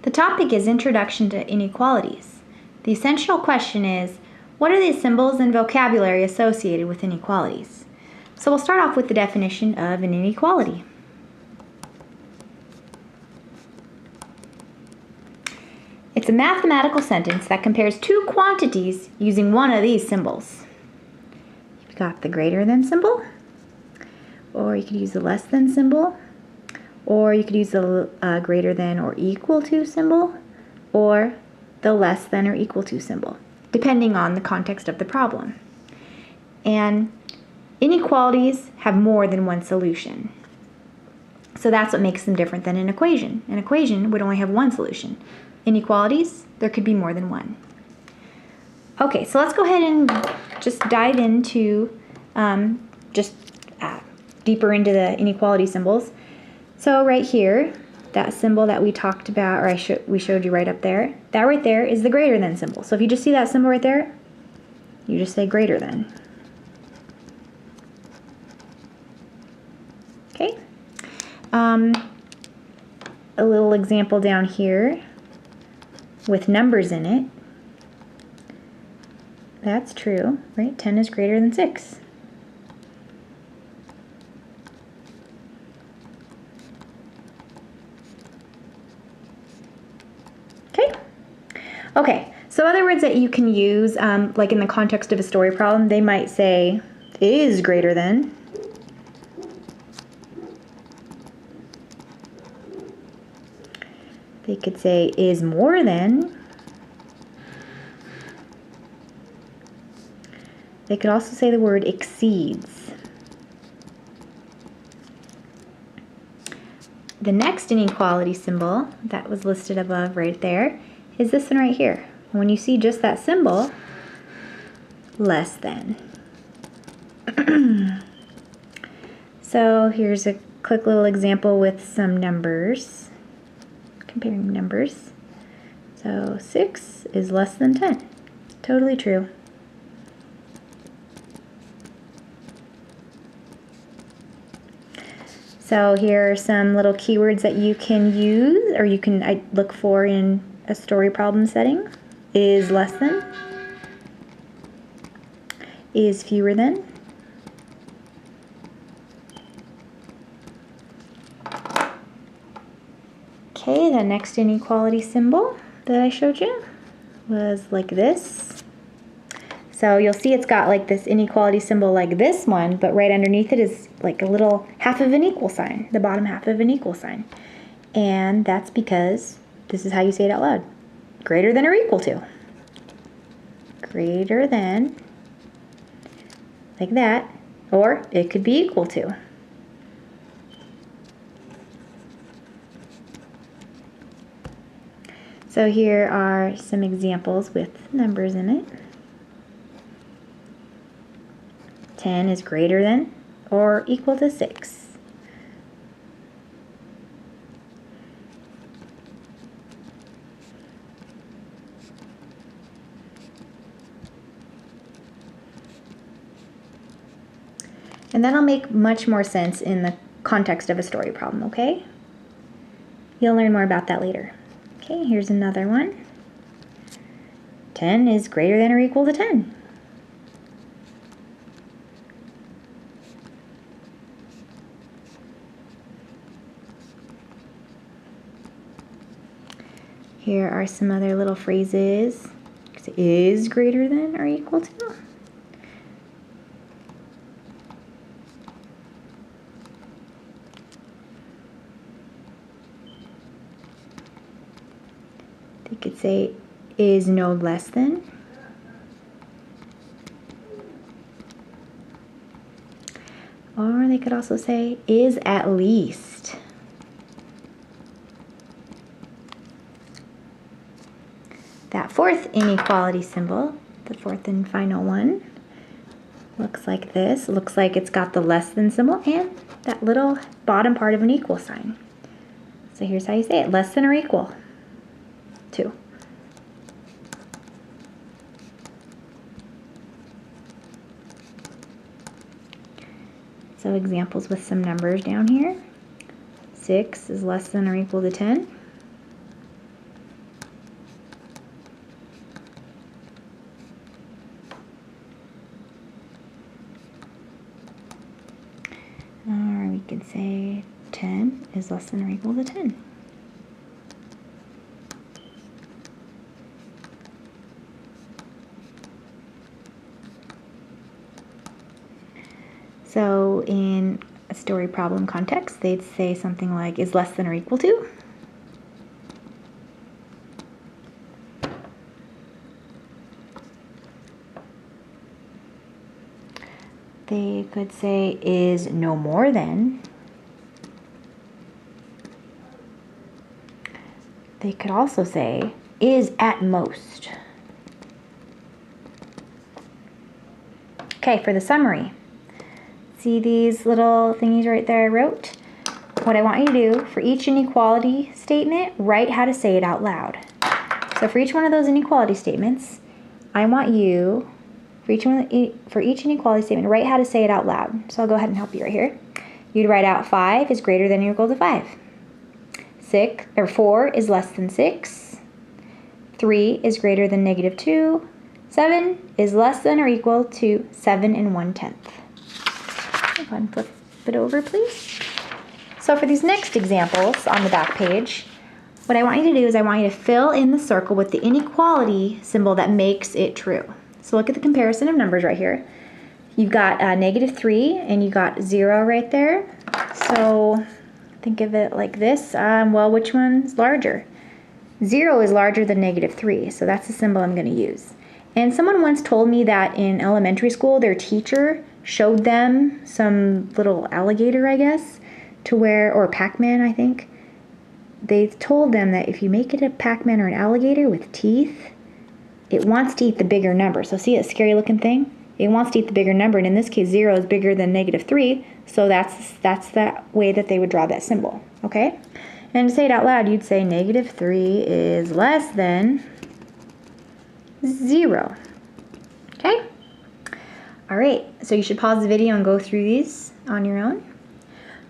The topic is Introduction to Inequalities. The essential question is, what are the symbols and vocabulary associated with inequalities? So we'll start off with the definition of an inequality. It's a mathematical sentence that compares two quantities using one of these symbols. You've got the greater than symbol, or you could use the less than symbol, or you could use the greater than or equal to symbol, or the less than or equal to symbol, depending on the context of the problem. And inequalities have more than one solution. So that's what makes them different than an equation. An equation would only have one solution. Inequalities, there could be more than one. Okay, so let's go ahead and just dive into deeper into the inequality symbols. So right here, that symbol that we talked about, or we showed you right up there, that right there is the greater than symbol. So if you just see that symbol right there, you just say greater than. Okay. A little example down here with numbers in it. That's true, right? 10 is greater than 6. Okay, so other words that you can use, like in the context of a story problem, they might say is greater than. They could say is more than. They could also say the word exceeds. The next inequality symbol that was listed above right there is this one right here. When you see just that symbol, less than. So here's a quick little example with some numbers, comparing numbers. So 6 is less than 10. Totally true. So here are some little keywords that you can use, or you can look for in a story problem setting. Is less than, is fewer than, okay, the next inequality symbol that I showed you was like this. So you'll see it's got like this inequality symbol like this one, but right underneath it is like a little half of an equal sign, the bottom half of an equal sign. And that's because this is how you say it out loud. Greater than or equal to. Greater than, like that, or it could be equal to. So here are some examples with numbers in it. 10 is greater than or equal to 6. And that'll make much more sense in the context of a story problem, okay? You'll learn more about that later. Okay, here's another one. 10 is greater than or equal to 10. Here are some other little phrases. Is greater than or equal to. They could say is no less than. Or they could also say is at least. That fourth inequality symbol, the fourth and final one, looks like this. Looks like it's got the less than symbol and that little bottom part of an equal sign. So here's how you say it, less than or equal to. So examples with some numbers down here. 6 is less than or equal to 10. is less than or equal to 10. So in a story problem context, they'd say something like, is less than or equal to? They could say, is no more than. They could also say, is at most. Okay, for the summary. See these little thingies right there I wrote? What I want you to do, for each inequality statement, write how to say it out loud. So for each one of those inequality statements, I want you, for each inequality statement, write how to say it out loud. So I'll go ahead and help you right here. You'd write out 5 is greater than or equal to 5. 4 is less than 6. 3 is greater than -2. 7 is less than or equal to 7 1/10. Go ahead and flip it over, please. So for these next examples on the back page, what I want you to do is I want you to fill in the circle with the inequality symbol that makes it true. So look at the comparison of numbers right here. You've got -3 and you got 0 right there. So think of it like this. Well, which one's larger? 0 is larger than -3, so that's the symbol I'm going to use. And someone once told me that in elementary school, their teacher showed them some little alligator, I guess, to where, or Pac-Man, I think. They told them that if you make it a Pac-Man or an alligator with teeth, it wants to eat the bigger number. So see that scary looking thing? It wants to eat the bigger number, and in this case, 0 is bigger than -3, so that's the way that they would draw that symbol, okay? And to say it out loud, you'd say -3 is less than 0, okay? All right, so you should pause the video and go through these on your own.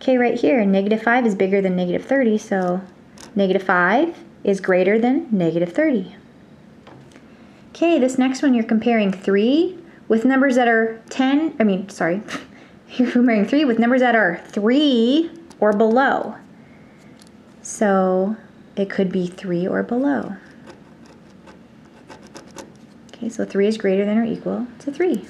Okay, right here, -5 is bigger than -30, so -5 is greater than -30. Okay, this next one, you're comparing 3 with numbers that are you're comparing 3 with numbers that are 3 or below. So it could be 3 or below. Okay, so 3 is greater than or equal to 3.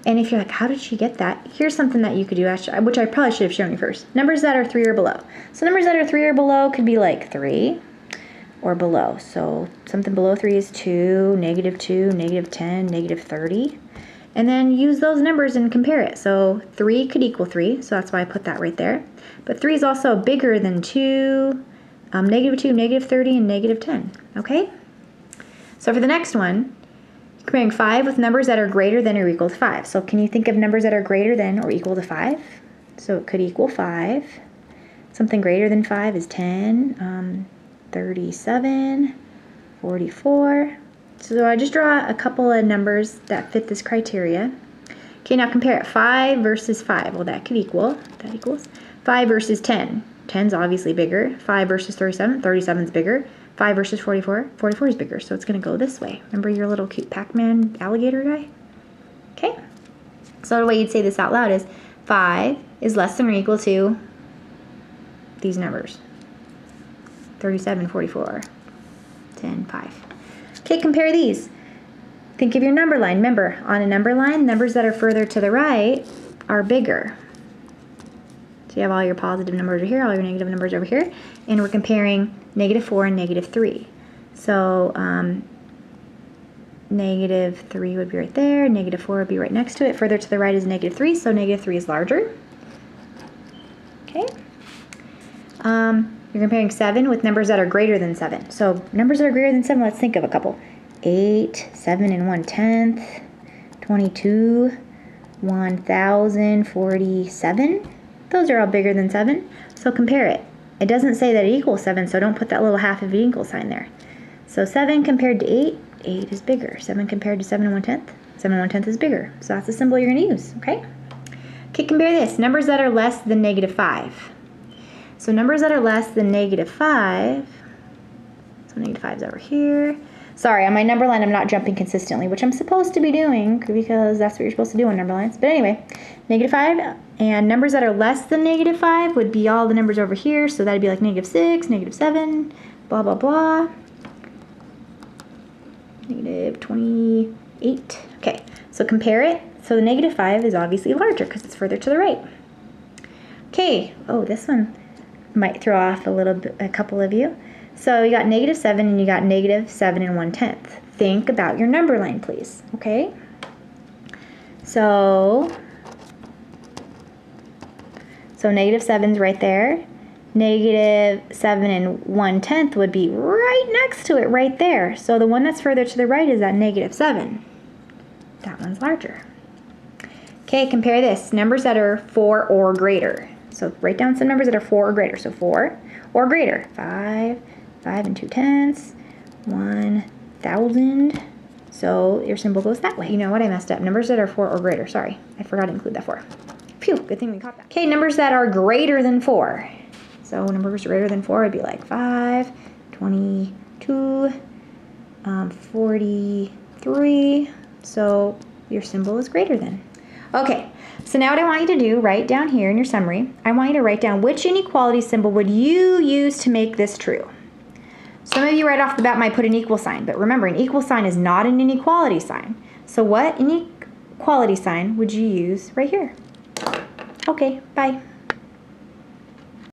And if you're like, how did she get that? Here's something that you could do, actually, which I probably should have shown you first. Numbers that are 3 or below. So numbers that are 3 or below could be like 3 or below. So something below 3 is 2, -2, -10, -30. And then use those numbers and compare it. So 3 could equal 3, so that's why I put that right there. But 3 is also bigger than 2, -2, -30, and -10, okay? So for the next one, comparing 5 with numbers that are greater than or equal to 5. So can you think of numbers that are greater than or equal to 5? So it could equal 5. Something greater than 5 is 10, 37, 44. So I just draw a couple of numbers that fit this criteria. Okay, now compare it. 5 versus 5. Well, that equals 5 versus 10. 10's obviously bigger. 5 versus 37. 37's bigger. 5 versus 44. 44 is bigger, so it's going to go this way. Remember your little cute Pac-Man alligator guy? Okay. So the way you'd say this out loud is 5 is less than or equal to these numbers. 37, 44, 10, 5. Okay, compare these. Think of your number line. Remember, on a number line, numbers that are further to the right are bigger. So you have all your positive numbers over here, all your negative numbers over here, and we're comparing -4 and -3. So -3 would be right there, -4 would be right next to it. Further to the right is -3, so -3 is larger. Okay. You're comparing 7 with numbers that are greater than 7. So numbers that are greater than 7, let's think of a couple. 8, 7 1/10, 22, 1047. Those are all bigger than 7. So compare it. It doesn't say that it equals 7, so don't put that little half of an equal sign there. So 7 compared to 8, 8 is bigger. 7 compared to 7 1/10, 7 1/10 is bigger. So that's the symbol you're going to use, okay? Okay, compare this. Numbers that are less than -5. So numbers that are less than -5, so -5 is over here. Sorry, on my number line, I'm not jumping consistently, which I'm supposed to be doing because that's what you're supposed to do on number lines. But anyway, -5, and numbers that are less than -5 would be all the numbers over here. So that'd be like -6, -7, blah, blah, blah. -28. Okay, so compare it. So the -5 is obviously larger because it's further to the right. Okay, oh, this one might throw off a couple of you. So you got -7 and you got -7 1/10. Think about your number line, please, okay? So -7's right there. -7 1/10 would be right next to it right there. So the one that's further to the right is that -7. That one's larger. Okay, compare this. Numbers that are 4 or greater. So write down some numbers that are 4 or greater. So 4 or greater. 5 2/10, 1,000. So your symbol goes that way. You know what? I messed up. Numbers that are 4 or greater. Sorry, I forgot to include that 4. Phew, good thing we caught that. Okay, numbers that are greater than 4. So numbers greater than 4 would be like 5, 22, 43. So your symbol is greater than. Okay, so now what I want you to do, write down here in your summary, I want you to write down which inequality symbol would you use to make this true. Some of you right off the bat might put an equal sign, but remember, an equal sign is not an inequality sign. So what inequality sign would you use right here? Okay, bye.